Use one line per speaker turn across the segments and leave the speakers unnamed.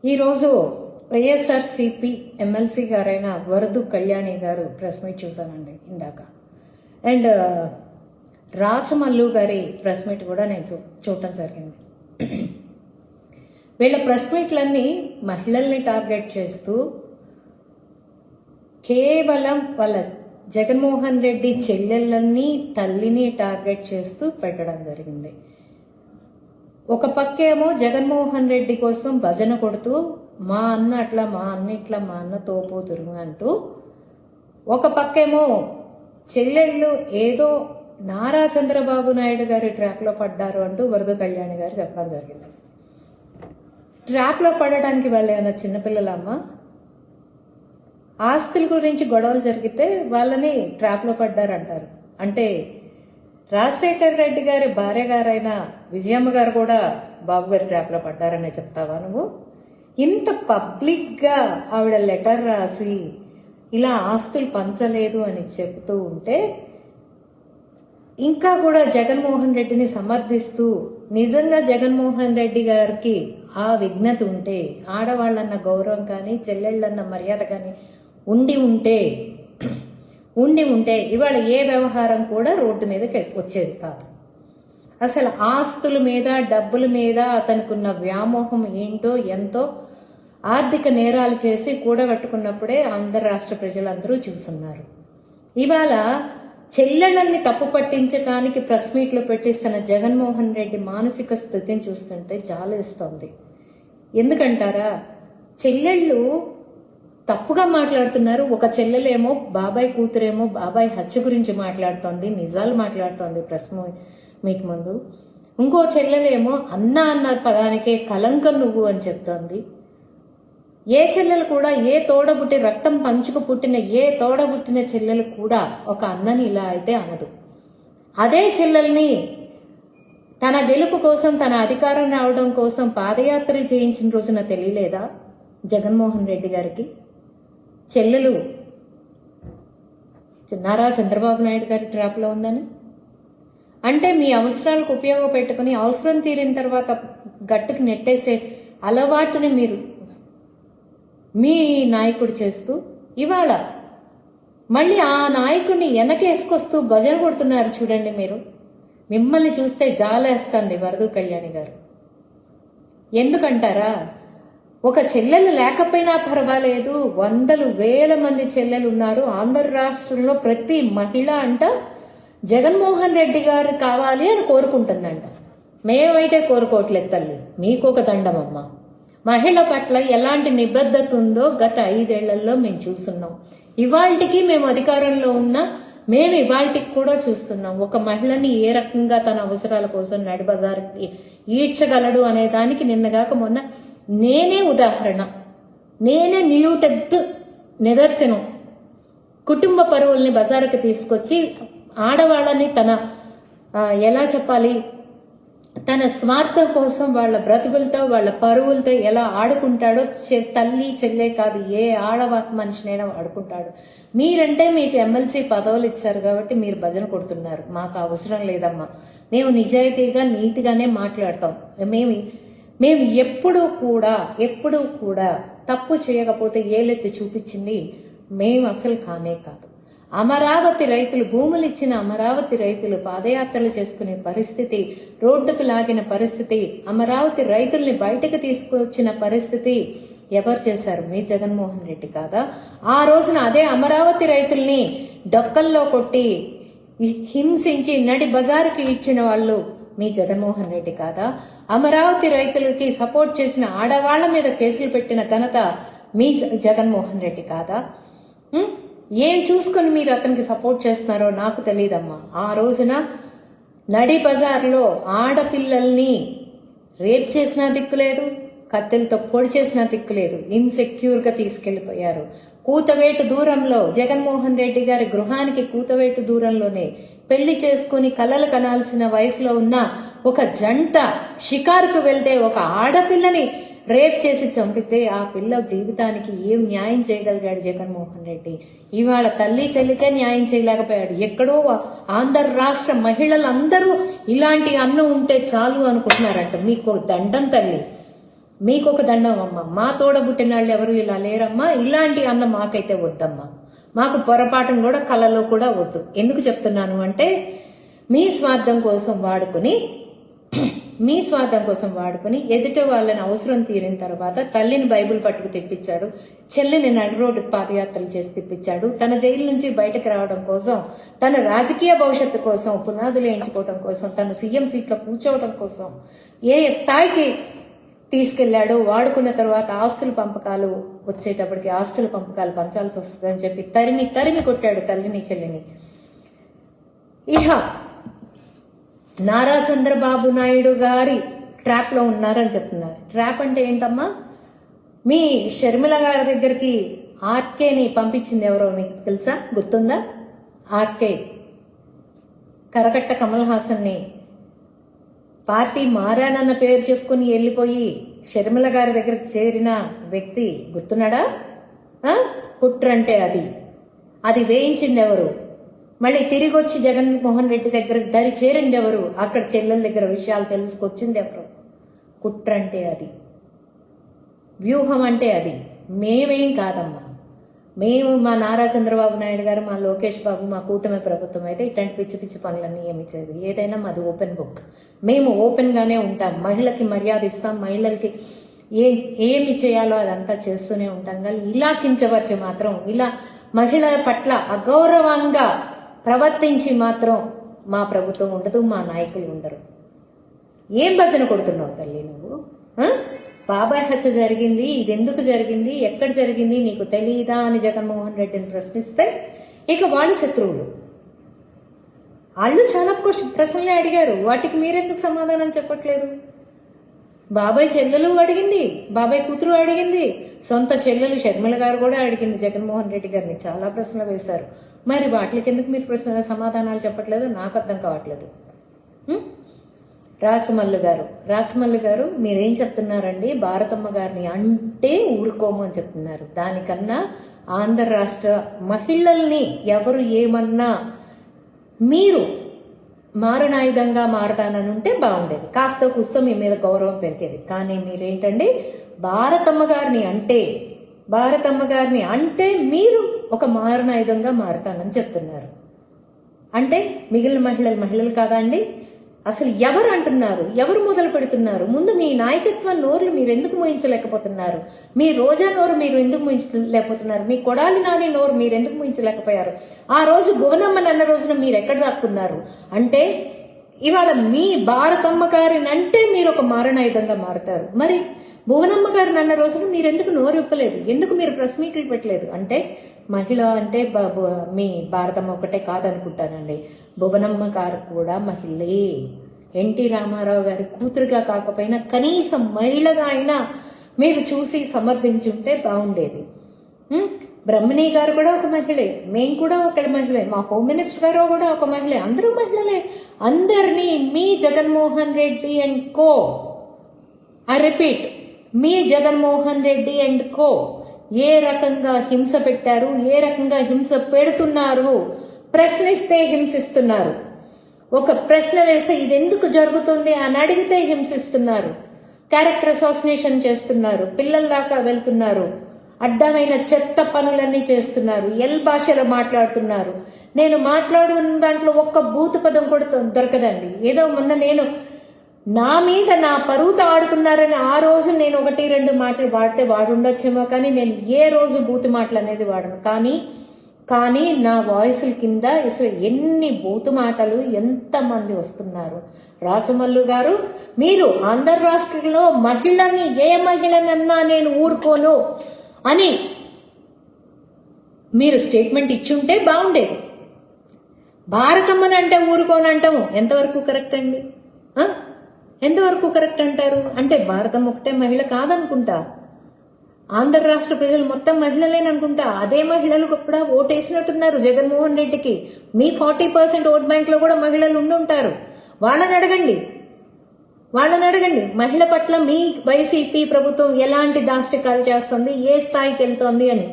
ఈరోజు వైఎస్ఆర్సీపీ ఎమ్మెల్సీ గారైన వరదు కళ్యాణి గారు ప్రెస్ మీట్ చూశానండి ఇందాక. అండ్ రాసమల్లు గారి ప్రెస్ మీట్ కూడా నేను చూడటం జరిగింది. వీళ్ళ ప్రెస్ మీట్లన్నీ మహిళల్ని టార్గెట్ చేస్తూ కేవలం వాళ్ళ జగన్మోహన్ రెడ్డి చెల్లెళ్ళని తల్లిని టార్గెట్ చేస్తూ పెట్టడం జరిగింది. ఒక పక్కేమో జగన్మోహన్ రెడ్డి కోసం భజన కొడుతూ మా అన్న అట్లా, మా అన్న ఇట్లా, మా అన్న తోపోతురు అంటూ, ఒక పక్కేమో చెల్లెళ్ళు ఏదో నారా చంద్రబాబు నాయుడు గారి ట్రాప్లో పడ్డారు అంటూ వరద కళ్యాణి గారు చెప్పడం జరిగింది. ట్రాప్లో పడడానికి వాళ్ళు ఏమైనా చిన్నపిల్లలమ్మ? ఆస్తుల గురించి గొడవలు జరిగితే వాళ్ళని ట్రాప్లో పడ్డారంటారు. అంటే రాజశేఖర్ రెడ్డి గారి భార్య గారైన విజయమ్మ గారు కూడా బాబు గారి ట్రాప్లో పడ్డారనే చెప్తావా నువ్వు? ఇంత పబ్లిక్గా ఆవిడ లెటర్ రాసి ఇలా ఆస్తులు పంచలేదు అని చెప్తూ ఉంటే, ఇంకా కూడా జగన్మోహన్ రెడ్డిని సమర్థిస్తూ, నిజంగా జగన్మోహన్ రెడ్డి గారికి ఆ విఘ్నత ఉంటే, ఆడవాళ్ళన్న గౌరవం కానీ చెల్లెళ్ళన్న మర్యాద కానీ ఉండి ఉంటే ఇవాళ ఏ వ్యవహారం కూడా రోడ్డు మీదకి వచ్చేది కాదు. అసలు ఆస్తుల మీద, డబ్బుల మీద అతనుకున్న వ్యామోహం ఏంటో, ఎంతో ఆర్థిక నేరాలు చేసి కూడగట్టుకున్నప్పుడే ఆంధ్ర రాష్ట్ర ప్రజలందరూ చూస్తున్నారు. ఇవాళ చెల్లెళ్ళని తప్పు పట్టించడానికి ప్రెస్ మీట్లు పెట్టిస్తున్న జగన్మోహన్ రెడ్డి మానసిక స్థితిని చూస్తుంటే జాలేస్తోంది. ఎందుకంటారా, చెల్లెళ్ళు తప్పుగా మాట్లాడుతున్నారు. ఒక చెల్లెలేమో బాబాయ్ కూతురేమో బాబాయ్ హత్య గురించి మాట్లాడుతోంది, నిజాలు మాట్లాడుతోంది ప్రెస్ మీట్ ముందు. ఇంకో చెల్లెలేమో అన్న అన్న పదానికే కలంకం నువ్వు అని చెప్తోంది. ఏ చెల్లెలు కూడా, ఏ తోడబుట్టి రక్తం పంచుకు పుట్టిన ఏ తోడబుట్టిన చెల్లెలు కూడా ఒక అన్నని ఇలా అయితే అనదు. అదే చెల్లెల్ని తన గెలుపు కోసం, తన అధికారం రావడం కోసం పాదయాత్ర చేయించిన రోజున తెలియలేదా జగన్మోహన్ రెడ్డి గారికి? చెల్లెలు నారా చంద్రబాబు నాయుడు గారి ట్రాప్లో ఉందని అంటే, మీ అవసరాలకు ఉపయోగపెట్టుకుని అవసరం తీరిన తర్వాత గట్టుకు నెట్టేసే అలవాటుని మీరు మీ నాయకుడు చేస్తూ, ఇవాళ మళ్ళీ ఆ నాయకుడిని వెనకేసుకొస్తూ భజన కొడుతున్నారు చూడండి. మీరు మిమ్మల్ని చూస్తే జాలేస్తుంది వరదు కళ్యాణి గారు. ఎందుకంటారా, ఒక చెల్లెలు లేకపోయినా పర్వాలేదు, వందలు వేల మంది చెల్లెలు ఉన్నారు ఆంధ్ర రాష్ట్రంలో. ప్రతి మహిళ అంట జగన్మోహన్ రెడ్డి గారు కావాలి అని కోరుకుంటుందంట. మేమైతే కోరుకోవట్లేదు తల్లి, మీకు ఒక దండమమ్మ. మహిళ పట్ల ఎలాంటి నిబద్ధత ఉందో గత 5 ఏళ్లలో మేము చూస్తున్నాం. ఇవాళకి మేము అధికారంలో ఉన్నా మేము ఇవాళకి కూడా చూస్తున్నాం. ఒక మహిళని ఏ రకంగా తన అవసరాల కోసం నడి బజార్కి ఈడ్చగలడు అనే దానికి నిన్నగాక మొన్న నేనే ఉదాహరణ, నేనే నిలువుటెత్తు నిదర్శనం. కుటుంబ పరువుల్ని బజారుకి తీసుకొచ్చి ఆడవాళ్ళని తన ఎలా చెప్పాలి, తన స్వార్థం కోసం వాళ్ళ బ్రతుకులతో వాళ్ళ పరువులతో ఎలా ఆడుకుంటాడో తల్లి చెల్లె కాదు, ఏ మనిషినైనా ఆడుకుంటాడు. మీరంటే మీకు ఎమ్మెల్సీ పదవులు ఇచ్చారు కాబట్టి మీరు భజన కొడుతున్నారు. మాకు అవసరం లేదమ్మా. మేము నిజాయితీగా నీతిగానే మాట్లాడతాం. మేము ఎప్పుడూ కూడా తప్పు చేయకపోతే ఏలెత్తి చూపించింది మేము అసలు కానే కాదు. అమరావతి రైతులు, భూములు ఇచ్చిన అమరావతి రైతులు పాదయాత్రలు చేసుకునే పరిస్థితి, రోడ్డుకు లాగిన పరిస్థితి, అమరావతి రైతుల్ని బయటకు తీసుకొచ్చిన పరిస్థితి ఎవరు చేశారు? మీ జగన్మోహన్ రెడ్డి కాదా? ఆ రోజున అదే అమరావతి రైతుల్ని డొక్కల్లో కొట్టి హింసించి నడి బజారుకి ఇచ్చిన వాళ్ళు మీ జగన్మోహన్ రెడ్డి కాదా? అమరావతి రైతులకి సపోర్ట్ చేసిన ఆడవాళ్ల మీద కేసులు పెట్టిన ఘనత మీ జగన్మోహన్ రెడ్డి కాదా? ఏం చూసుకొని మీరు అతనికి సపోర్ట్ చేస్తున్నారో నాకు తెలియదమ్మా. ఆ రోజున నడి బజార్లో ఆడపిల్లల్ని రేప్ చేసినా దిక్కులేదు, కత్తెలతో పొడి చేసినా దిక్కులేదు, ఇన్సెక్యూర్గా తీసుకెళ్లిపోయారు. కూతవేటు దూరంలో, జగన్మోహన్ రెడ్డి గారి గృహానికి కూతవేటు దూరంలోనే పెళ్లి చేసుకుని కలలు కనాల్సిన వయసులో ఉన్న ఒక జంట షికారుకు వెళ్తే ఒక ఆడపిల్లని రేప్ చేసి చంపితే ఆ పిల్ల జీవితానికి ఏం న్యాయం చేయగలిగాడు జగన్మోహన్ రెడ్డి? ఇవాళ తల్లి చెల్లికే న్యాయం చేయలేకపోయాడు. ఎక్కడో ఆంధ్ర రాష్ట్ర మహిళలందరూ ఇలాంటి అన్నం ఉంటే చాలు అనుకుంటున్నారంట. మీకు దండం తల్లి. మీకు ఒక దండం అమ్మ, మా తోడబుట్టిన వాళ్ళు ఎవరు ఇలా లేరమ్మా, ఇలాంటి అన్న మాకైతే వద్దమ్మా, మాకు పొరపాటును కూడా కళలో కూడా వద్దు. ఎందుకు చెప్తున్నాను అంటే మీ స్వార్థం కోసం వాడుకుని ఎదుట వాళ్ళని అవసరం తీరిన తర్వాత తల్లిని బైబిల్ పట్టుకు తెప్పించాడు, చెల్లిని నడి రోడ్డుకు పాదయాత్రలు చేసి తెప్పించాడు, తన జైలు నుంచి బయటకు రావడం కోసం, తన రాజకీయ భవిష్యత్తు కోసం, పునాదులు వేయించుకోవడం కోసం, తన సీఎం సీట్లో కూర్చోవడం కోసం ఏ స్థాయికి తీసుకెళ్లాడో, వాడుకున్న తర్వాత ఆస్తుల పంపకాలు వచ్చేటప్పటికి ఆస్తుల పంపకాలు పంచాల్సి వస్తుందని చెప్పి తరిమి కొట్టాడు తల్లిని చెల్లిని. ఇహ నారా చంద్రబాబు నాయుడు గారి ట్రాప్ లో ఉన్నారని చెప్తున్నారు. ట్రాప్ అంటే ఏంటమ్మా? మీ షర్మిల గారి దగ్గరికి ఆర్కేని పంపించింది ఎవరో మీకు తెలుసా? గుర్తుందా? ఆర్కే కరకట్ట కమల్ హాసన్ని పార్టీ మారానన్న పేరు చెప్పుకుని వెళ్ళిపోయి షర్మిల గారి దగ్గరికి చేరిన వ్యక్తి గుర్తున్నాడా? కుట్రంటే అది వేయించింది ఎవరు? మళ్ళీ తిరిగి వచ్చి జగన్మోహన్ రెడ్డి దగ్గరకు దరి చేరింది ఎవరు? అక్కడ చెల్లెల దగ్గర విషయాలు తెలుసుకొచ్చింది ఎవరు? కుట్రంటే అది, వ్యూహం అంటే అది. మేమేం కాదమ్మా, మేము మా నారా చంద్రబాబు నాయుడు గారు, మా లోకేష్ బాబు, మా కూటమి ప్రభుత్వం అయితే ఇట్లాంటి పిచ్చి పిచ్చి పనులన్నీ ఏమిచ్చేది. ఏదైనా మాది ఓపెన్ బుక్, మేము ఓపెన్ గానే ఉంటాం. మహిళకి మర్యాద ఇస్తాం, మహిళలకి ఏమి చేయాలో అదంతా చేస్తూనే ఉంటాం. కానీ ఇలా కించపరిచి మాత్రం, ఇలా మహిళల పట్ల అగౌరవంగా ప్రవర్తించి మాత్రం మా ప్రభుత్వం ఉండదు, మా నాయకులు ఉండరు. ఏం భజన కొడుతున్నావు తల్లి నువ్వు? బాబాయ్ హత్య జరిగింది, ఇది ఎందుకు జరిగింది, ఎక్కడ జరిగింది నీకు తెలీదా అని జగన్మోహన్ రెడ్డిని ప్రశ్నిస్తే ఇక వాళ్ళు శత్రువులు. వాళ్ళు చాలా ప్రశ్నలే అడిగారు, వాటికి మీరెందుకు సమాధానం చెప్పట్లేదు? బాబాయ్ చెల్లెలు అడిగింది, బాబాయ్ కూతురు అడిగింది, సొంత చెల్లెలు షర్మిల గారు కూడా అడిగింది జగన్మోహన్ రెడ్డి గారిని. చాలా ప్రశ్నలు వేశారు. మరి వాటికి ఎందుకు మీరు సమాధానాలు చెప్పట్లేదు? నాకు అర్థం కావట్లేదు. రాచమల్లు గారు మీరేం చెప్తున్నారండి? భారతమ్మ గారిని అంటే ఊరుకోము అని చెప్తున్నారు. దానికన్నా ఆంధ్ర రాష్ట్ర మహిళల్ని ఎవరు ఏమన్నా మీరు మారణాయుధంగా మారతానని ఉంటే బాగుండేది, కాస్త కూస్తో మీ మీద గౌరవం పెరిగేది. కానీ మీరేంటండి భారతమ్మ గారిని అంటే మీరు ఒక మారణాయుధంగా మారతానని చెప్తున్నారు. అంటే మిగిలిన మహిళలు కాదా అండి? అసలు ఎవరు అంటున్నారు? ఎవరు మొదలు పెడుతున్నారు? ముందు మీ నాయకత్వం నోరులు మీరు ఎందుకు మోయించలేకపోతున్నారు? మీ రోజా నోరు మీరు ఎందుకు మోయించలేకపోతున్నారు? మీ కొడాలి నాని నోరు మీరు ఎందుకు మోయించలేకపోయారు? ఆ రోజు భువనమ్మని అన్న రోజున మీరు ఎక్కడ దాక్కున్నారు? అంటే ఇవాళ మీ భారతమ్మ గారిని అంటే మీరు ఒక మారణాయుధంగా మారుతారు. మరి భువనమ్మ గారిని అన్న రోజున మీరు ఎందుకు నోరు ఇప్పలేదు? ఎందుకు మీరు ప్రెస్ మీట్లు పెట్టలేదు? అంటే మహిళ అంటే మీ భారతమ్మ ఒకటే కాదనుకుంటానండి, భువనమ్మ గారు కూడా మహిళే. ఎన్టీ రామారావు గారి కూతురుగా కాకపోయినా కనీసం మహిళగా అయినా మీరు చూసి సమర్థించుంటే బాగుండేది. బ్రహ్మణి గారు కూడా ఒక మహిళే, మేము కూడా ఒక మహిళే, మా హోమ్ మినిస్టర్ గారు కూడా ఒక మహిళే, అందరూ మహిళలే. అందరినీ మీ Jaganmohan Reddy and co, I repeat, మీ జగన్మోహన్ రెడ్డి అండ్ కో ఏ రకంగా హింస పెట్టారు, ఏ రకంగా హింస పెడుతున్నారు, ప్రశ్నిస్తే హింసిస్తున్నారు. ఒక ప్రశ్న వేస్తే ఇది ఎందుకు జరుగుతుంది అని అడిగితే హింసిస్తున్నారు. క్యారెక్టర్ అసాసినేషన్ చేస్తున్నారు, పిల్లల దాకా వెళ్తున్నారు, అడ్డమైన చెత్త పనులన్నీ చేస్తున్నారు, భాషలో మాట్లాడుతున్నారు. నేను మాట్లాడుతున్న దాంట్లో ఒక్క బూతు పదం కూడా దొరకదండి. ఏదో మొన్న నేను నా మీద నా పరువుతో ఆడుకున్నారని ఆ రోజు నేను 1-2 మాటలు వాడితే వాడుండొచ్చేమో, కానీ నేను ఏ రోజు బూతు మాటలు అనేది వాడను. కానీ నా వాయిస్ల కింద అసలు ఎన్ని బూతు మాటలు ఎంతమంది వస్తున్నారు. రాచమల్లు గారు, మీరు ఆంధ్ర రాష్ట్రంలో మహిళని ఏ మహిళనన్నా నేను ఊరుకోను అని మీరు స్టేట్మెంట్ ఇచ్చుంటే బాగుండేది. భారతమ్మని అంటే ఊరుకోనంటాము ఎంతవరకు కరెక్ట్ అండి? ఎంతవరకు కరెక్ట్ అంటారు? అంటే భారతం ఒకటే మహిళ కాదనుకుంటా, ఆంధ్ర రాష్ట్ర ప్రజలు మొత్తం మహిళలేననుకుంటా. అదే మహిళలు కూడా ఓటేసినట్టున్నారు జగన్మోహన్ రెడ్డికి. మీ 40% ఓట్ బ్యాంక్ లో కూడా మహిళలు ఉండుంటారు. వాళ్ళని అడగండి మహిళ పట్ల మీ వైసీపీ ప్రభుత్వం ఎలాంటి దాష్టికాలు చేస్తుంది, ఏ స్థాయికి వెళ్తోంది అని.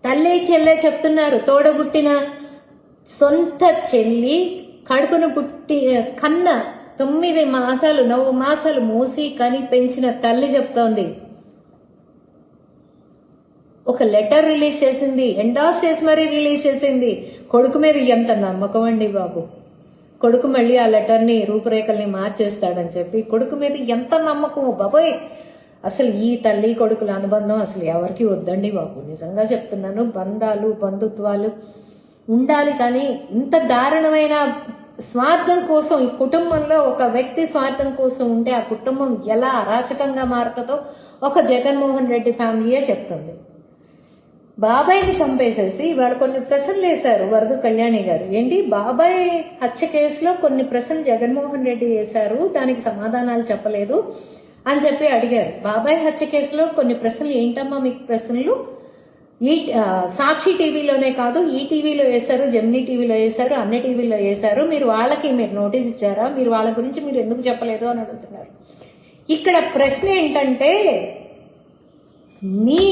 తల్లి చెల్లె చెప్తున్నారు, తోడబుట్టిన సొంత చెల్లి కడుపును కన్న 9 మాసాలు 9 మాసాలు మోసి కని పెంచిన తల్లి చెప్తోంది. ఒక లెటర్ రిలీజ్ చేసింది, ఎండాస్ చేసి మరీ రిలీజ్ చేసింది. కొడుకు మీద ఎంత నమ్మకం అండి బాబు. కొడుకు మళ్ళీ ఆ లెటర్ని రూపురేఖల్ని మార్చేస్తాడని చెప్పి కొడుకు మీద ఎంత నమ్మకము బాబోయ్. అసలు ఈ తల్లి కొడుకుల అనుబంధం అసలు ఎవరికి వద్దండి బాబు. నిజంగా చెప్తున్నాను. బంధాలు బంధుత్వాలు ఉండాలి, కానీ ఇంత దారుణమైన స్వార్థం కోసం ఈ కుటుంబంలో ఒక వ్యక్తి స్వార్థం కోసం ఉంటే ఆ కుటుంబం ఎలా అరాచకంగా మారుతుందో ఒక జగన్మోహన్ రెడ్డి ఫ్యామిలీయే చెప్తుంది. బాబాయ్ని చంపేసేసి వాళ్ళు కొన్ని ప్రశ్నలు వేశారు వరద కళ్యాణి గారు. ఏంటి, బాబాయ్ హత్య కేసులో కొన్ని ప్రశ్నలు జగన్మోహన్ రెడ్డి వేశారు, దానికి సమాధానాలు చెప్పలేదు అని చెప్పి అడిగారు. బాబాయ్ హత్య కేసులో కొన్ని ప్రశ్నలు ఏంటమ్మా మీకు ప్రశ్నలు? ఈ సాక్షి టీవీలోనే కాదు, ఈ టీవీలో వేశారు, జెమినీ టీవీలో వేశారు, అన్ని టీవీలో వేశారు. మీరు నోటీస్ ఇచ్చారా? మీరు వాళ్ళ గురించి మీరు ఎందుకు చెప్పలేదు అని అడుగుతున్నారు. ఇక్కడ ప్రశ్న ఏంటంటే, మీ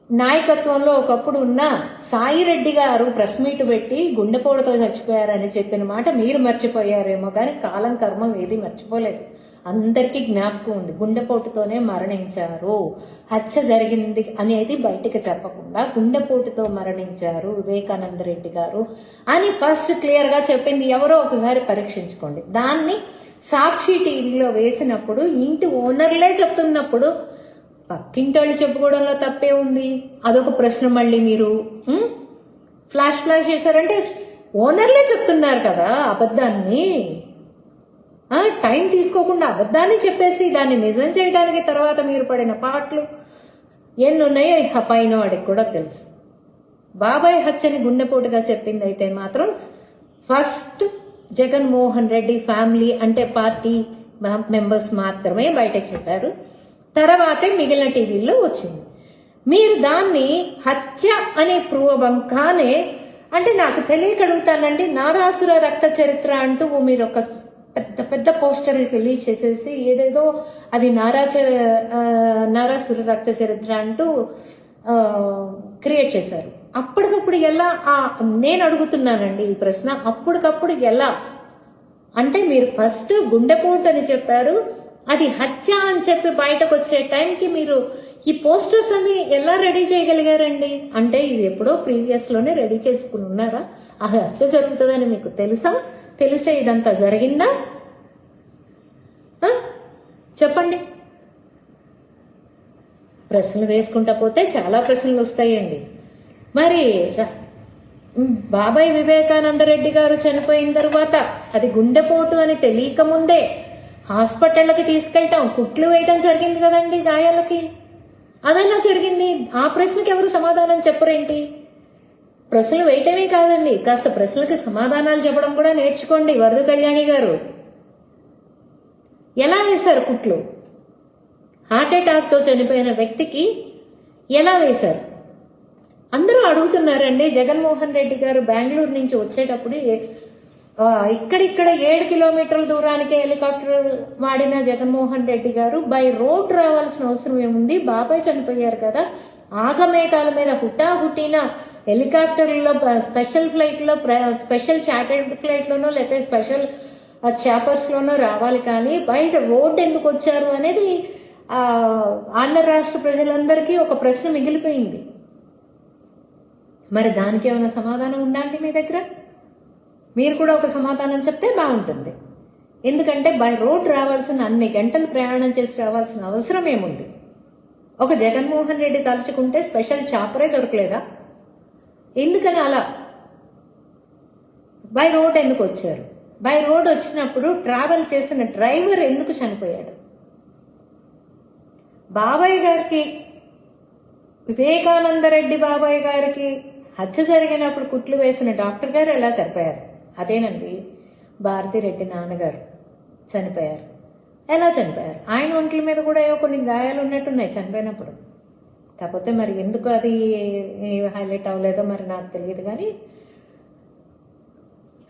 నాయకత్వంలో ఒకప్పుడు ఉన్న సాయిరెడ్డి గారు ప్రెస్ మీట్ పెట్టి గుండెపోటుతో చచ్చిపోయారని చెప్పిన మాట మీరు మర్చిపోయారేమో, కానీ కాలం కర్మం ఏది మర్చిపోలేదు. అందరికీ జ్ఞాపకం ఉంది. గుండెపోటుతోనే మరణించారు, హత్య జరిగింది అనేది బయటికి చెప్పకుండా గుండెపోటుతో మరణించారు వివేకానంద రెడ్డి గారు అని ఫస్ట్ క్లియర్ గా చెప్పింది ఎవరో ఒకసారి పరీక్షించుకోండి. దాన్ని సాక్షి టీవీలో వేసినప్పుడు ఇంటి ఓనర్లే చెప్తున్నప్పుడు పక్కింటోళ్ళు చెప్పుకోవడంలో తప్పే ఉంది. అదొక ప్రశ్న. మళ్ళీ మీరు ఫ్లాష్ చేశారంటే ఓనర్లే చెప్తున్నారు కదా అబద్ధాన్ని. టైం తీసుకోకుండా అబద్ధాన్ని చెప్పేసి దాన్ని నిజం చేయడానికి తర్వాత మీరు పడిన పాటలు ఎన్ని ఉన్నాయో పైన వాడికి కూడా తెలుసు. బాబాయ్ హత్యని గుండెపోటుగా చెప్పింది అయితే మాత్రం ఫస్ట్ జగన్మోహన్ రెడ్డి ఫ్యామిలీ అంటే పార్టీ మెంబర్స్ మాత్రమే బయటకు చెప్పారు. తర్వాతే మిగిలిన టీవీల్లో వచ్చింది. మీరు దాన్ని హత్య అనే పూర్వంగానే అంటే నాకు తెలియక అడుగుతానండి, నారాసుర రక్త చరిత్ర అంటూ మీరు ఒక పెద్ద పెద్ద పోస్టర్లు రిలీజ్ చేసేసి ఏదేదో అది నారాసుర రక్త చరిత్ర అంటూ క్రియేట్ చేశారు. అప్పటికప్పుడు ఎలా? నేను అడుగుతున్నానండి ఈ ప్రశ్న, అప్పటికప్పుడు ఎలా అంటే మీరు ఫస్ట్ గుండెపోటు అని చెప్పారు, అది హత్య అని చెప్పి బయటకు వచ్చే టైంకి మీరు ఈ పోస్టర్స్ అని ఎలా రెడీ చేయగలిగారండి? అంటే ఇది ఎప్పుడో ప్రీవియస్ లోనే రెడీ చేసుకుని ఉన్నారా? ఆ హత్య జరుగుతుందని మీకు తెలుసా? తెలిసే ఇదంతా జరిగిందా? చెప్పండి. ప్రశ్నలు వేసుకుంటా పోతే చాలా ప్రశ్నలు వస్తాయండి. మరి బాబాయ్ వివేకానంద రెడ్డి గారు చనిపోయిన తర్వాత అది గుండెపోటు అని తెలియక ముందే హాస్పిటల్కి తీసుకెళ్ళటం, కుట్లు వేయటం జరిగింది కదండి గాయాలకి. అదన్నా జరిగింది. ఆ ప్రశ్నకి ఎవరు సమాధానం చెప్పరేంటి? ప్రశ్నలు వేయటమే కాదండి, కాస్త ప్రశ్నలకి సమాధానాలు చెప్పడం కూడా నేర్చుకోండి. వరద కళ్యాణి గారు ఎలా వేశారు కుట్లు? హార్ట్అటాక్తో చనిపోయిన వ్యక్తికి ఎలా వేశారు? అందరూ అడుగుతున్నారండి. జగన్మోహన్ రెడ్డి గారు బెంగళూరు నుంచి వచ్చేటప్పుడు ఇక్కడిక్కడ 7 కిలోమీటర్ల దూరానికి హెలికాప్టర్ వాడిన జగన్మోహన్ రెడ్డి గారు బై రోడ్ రావాల్సిన అవసరం ఏముంది? బాబాయ్ చనిపోయారు కదా, ఆగమేఘాల మీద హుట్టిన హెలికాప్టర్లో, స్పెషల్ ఫ్లైట్లో, స్పెషల్ చార్టర్డ్ ఫ్లైట్లోనో లేకపోతే స్పెషల్ చాపర్స్లోనో రావాలి, కానీ బయట రోడ్ ఎందుకు వచ్చారు అనేది ఆంధ్ర రాష్ట్ర ప్రజలందరికీ ఒక ప్రశ్న మిగిలిపోయింది. మరి దానికి ఏమైనా సమాధానం ఉందా అండి మీ దగ్గర? మీరు కూడా ఒక సమాధానం చెప్తే బాగుంటుంది. ఎందుకంటే బై రోడ్ రావాల్సిన అన్ని గంటలు ప్రయాణం చేసి రావాల్సిన అవసరం ఏముంది? ఒక జగన్మోహన్ రెడ్డి తలుచుకుంటే స్పెషల్ చాపరే దొరకలేదా? ఎందుకని అలా బై రోడ్ ఎందుకు వచ్చారు? బై రోడ్ వచ్చినప్పుడు ట్రావెల్ చేసిన డ్రైవర్ ఎందుకు చనిపోయాడు? బాబాయ్ గారికి, వివేకానంద రెడ్డి బాబాయ్ గారికి హత్య జరిగినప్పుడు కుట్లు వేసిన డాక్టర్ గారు ఎలా చనిపోయారు? అదేనండి, భారతిరెడ్డి నాన్నగారు చనిపోయారు. ఎలా చనిపోయారు? ఆయన ఒంట్ల మీద కూడా ఏవో కొన్ని గాయాలు ఉన్నట్టున్నాయి చనిపోయినప్పుడు. కాకపోతే మరి ఎందుకు అది హైలైట్ అవ్వలేదో మరి నాకు తెలియదు. కానీ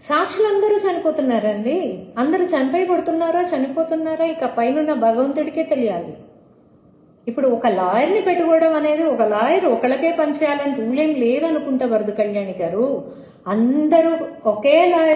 సాక్షులు అందరూ చనిపోతున్నారండి. అందరూ చనిపోతున్నారా చనిపోతున్నారా ఇక పైన భగవంతుడికే తెలియాలి. ఇప్పుడు ఒక లాయర్ని పెట్టుకోవడం అనేది, ఒక లాయర్ ఒకళ్ళకే పనిచేయాలని రూల్ ఏం లేదనుకుంటా వరద కళ్యాణి గారు. అందరూ ఒకే లాయర్